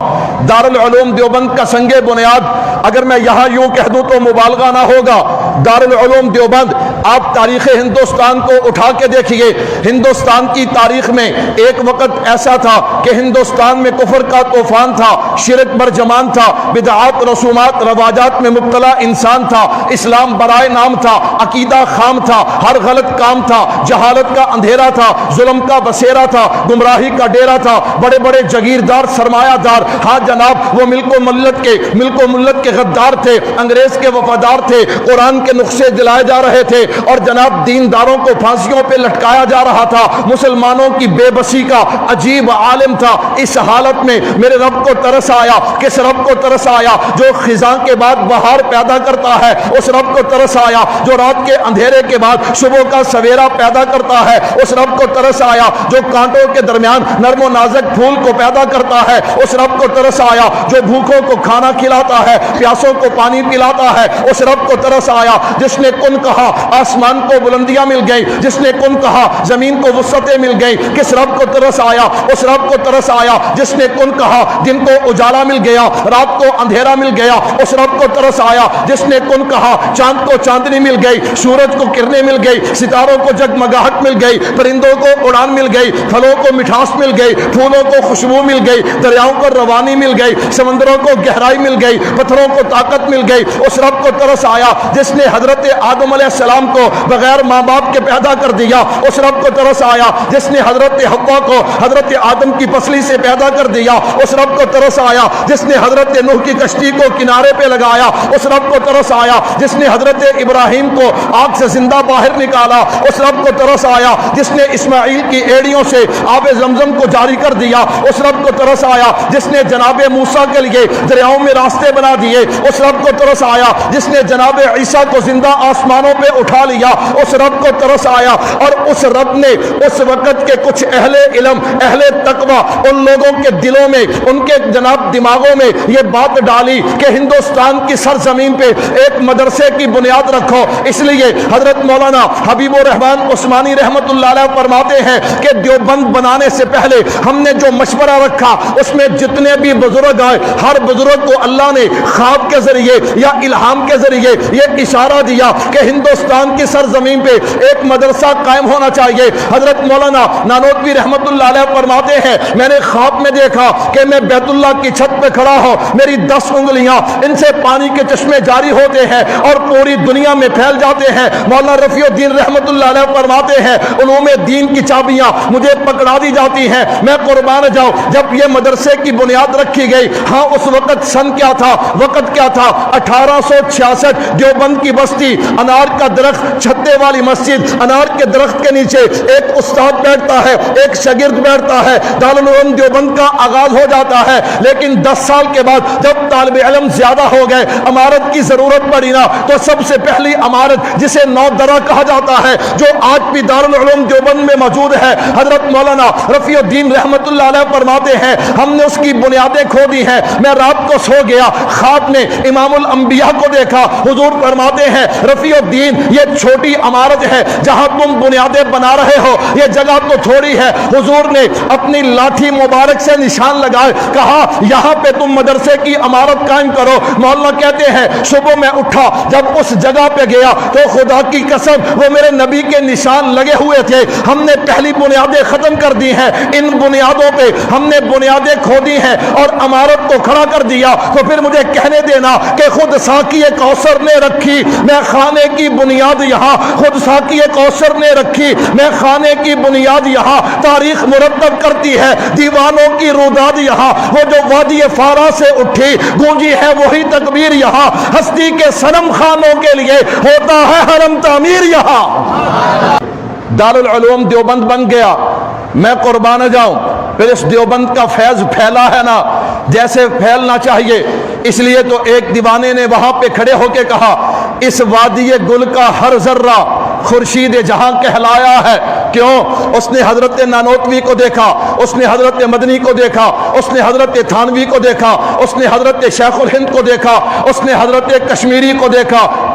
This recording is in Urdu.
دار العلوم دیوبند کا سنگ بنیاد اگر میں یہاں یوں کہہ دوں تو مبالغہ نہ ہوگا. دار العلوم دیوبند آپ تاریخ ہندوستان کو اٹھا کے دیکھیے. ہندوستان کی تاریخ میں ایک وقت ایسا تھا کہ ہندوستان میں کفر کا طوفان تھا, شرک برجمان تھا, بدعات رسومات رواجات میں مبتلا انسان تھا, اسلام برائے نام تھا, عقیدہ خام تھا, ہر غلط کام تھا, جہالت کا اندھیرا تھا, ظلم کا بسیرا تھا, گمراہی کا ڈیرا تھا, بڑے بڑے جگیردار سرمایہ دار, ہاں جناب وہ ملک و ملت کے غدار تھے, انگریز کے وفادار تھے, قرآن کے نقشے دلائے جا رہے تھے اور جناب دینداروں کو پھانسیوں پہ لٹکایا جا رہا تھا. مسلمانوں کی بے بسی کا عجیب عالم تھا. اس حالت میں میرے رب کو ترس آیا. کس رب کو ترس آیا؟ جو خزاں کے بعد بہار پیدا کرتا ہے, اس رب کو ترس آیا. جو رات کے اندھیرے کے بعد صبح کا سویرا پیدا کرتا ہے, اس رب کو ترس آیا. جو کانٹوں کے درمیان نرم و نازک پھول کو پیدا کرتا ہے, اس رب کو ترس آیا. جو بھوکوں کو کھانا کھلاتا ہے, پیاسوں کو پانی پلاتا ہے, اس رب کو ترس آیا. جس نے کن کہا آسمان کو بلندیاں مل گئی, جس نے کن کہا زمین کو وسعتیں مل گئی. کس رب کو ترس آیا؟ اس رب کو ترس آیا جس نے کن کہا دن کو اجالا مل گیا, رات کو اندھیرا مل گیا. اس رب کو ترس آیا جس نے کن کہا چاند کو چاندنی مل گئی, سورج کو کرنیں مل گئی, ستاروں کو جگمگاہٹ مل گئی, پرندوں کو اڑان مل گئی, پھلوں کو مٹھاس مل گئی, پھولوں کو خوشبو مل گئی, دریاؤں کو روانی مل گئی, سمندروں کو گہرائی مل گئی, پتھروں کو طاقت مل گئی. اس رب کو ترس آیا جس نے حضرت آدم علیہ السلام کو بغیر ماں باپ کے پیدا کر دیا. اس رب کو ترس آیا جس نے حضرت حوا کو حضرت آدم کی پسلی سے پیدا کر دیا. اس رب کو ترس آیا جس نے حضرت نوح کی کشتی کو کنارے پہ لگایا. اس رب کو ترس آیا جس نے حضرت ابراہیم کو آگ سے زندہ باہر نکالا. اس رب کو ترس آیا جس نے اسماعیل کی ایڑیوں سے آب زمزم کو جاری کر دیا. اس رب کو ترس آیا جس نے جناب موسیٰ کے لیے دریاؤں میں راستے بنا دیے. اس رب کو ترس آیا جس نے جناب عیسیٰ کو زندہ آسمانوں پہ اٹھا لیا. اس رب کو ترس آیا. اور اس رب نے اس وقت کے کچھ اہل علم, اہل تقویٰ, ان لوگوں کے دلوں میں, ان کے جناب دماغوں میں یہ بات ڈالی کہ ہندوستان کی سرزمین پہ ایک مدرسے کی بنیاد رکھو. اس لیے حضرت مولانا حبیب الرحمن عثمانی رحمت اللہ علیہ فرماتے ہیں کہ دیوبند بنانے سے پہلے ہم نے جو مشورہ رکھا اس میں جتنے بھی بزرگ آئے, ہر بزرگ کو اللہ نے خواب کے ذریعے یا الہام کے ذریعے یہ اشارہ دیا کہ ہندوستان کی سرزمین پہ ایک مدرسہ قائم ہونا چاہیے. حضرت مولانا نانوتوی رحمت اللہ علیہ فرماتے ہیں میں نے خواب میں دیکھا کہ میں بیت اللہ کی چھت پہ کھڑا ہوں, میری 10 انگلیاں ان سے پانی کے چشمے جاری ہوتے ہیں اور پوری دنیا میں پھیل جاتے ہیں. مولانا رفیع الدین رحمت اللہ علیہ فرماتے ہیں علوم دین کی چابیاں مجھے پکڑا دی جاتی ہیں. میں قربان جاؤں جب یہ مدرسے کی بنیاد رکھی گئی, ہاں اس وقت سن کیا تھا, وقت کیا تھا, 1866. دیوبند کی بستی, انار کا درخت, چھتے والی مسجد, انار کے درخت کے نیچے ایک استاد بیٹھتا ہے, ایک شاگرد بیٹھتا ہے. دارالعلوم دیوبند کا آغاز ہو جاتا ہے. لیکن 10 سال کے بعد جب طالب علم زیادہ ہو گئے, عمارت کی ضرورت پڑی نا, تو سب سے پہلی عمارت جسے نو درہ کہا جاتا ہے جو آج بھی دارالعلوم دیوبند میں موجود ہے, حضرت مولانا رفیع الدین رحمت اللہ علیہ فرماتے ہیں ہم نے اس کی بنیادیں کھو دی ہیں. میں رات کو سو گیا, خواب میں امام الانبیاء کو دیکھا. حضور فرماتے ہیں رفیع الدین یہ چھوٹی عمارت ہے جہاں تم بنیادیں بنا رہے ہو, یہ جگہ تو تھوڑی ہے. حضور نے اپنی لاٹھی مبارک سے نشان لگائے, کہا یہاں پہ تم مدرسے کی عمارت قائم کرو. مولانا کہتے ہیں صبح میں اٹھا, جب اس جگہ پہ گیا تو خدا کی قسم وہ میرے نبی کے نشان لگے ہوئے تھے. ہم نے پہلی بنیادیں ختم کر دی ہیں, ان بنیادوں پہ ہم نے بنیادیں کھو دی ہیں اور عمارت کو کھڑا کر دیا. تو پھر مجھے کہنے دینا کہ خود ساقی کوثر نے رکھی میں خانے کی بنیاد یہاں, خود ساقی کوثر نے رکھی میں خانے کی بنیاد یہاں. تاریخ مرتب کرتی ہے دیوانوں کی روداد یہاں, وہ جو وادی فارا سے اٹھی گونجی ہے وہی تکبیر یہاں. ہستی کے صنم خانوں کے لیے ہوتا ہے حرم تعمیر یہاں. دارالعلوم دیوبند بن گیا. میں قربان جاؤں پھر اس دیوبند کا فیض پھیلا ہے نا جیسے پھیلنا چاہیے. اس لیے تو ایک دیوانے نے وہاں پہ کھڑے ہو کے کہا اس وادی گل کا ہر ذرہ خورشید جہاں کہلایا ہے. کیوں؟ اس نے حضرت نانوتوی کو دیکھا, اس نے حضرت مدنی کو دیکھا, اس نے حضرت تھانوی کو دیکھا, اس نے حضرت شیخ الہند کو دیکھا, اس نے حضرت کشمیری کو دیکھا.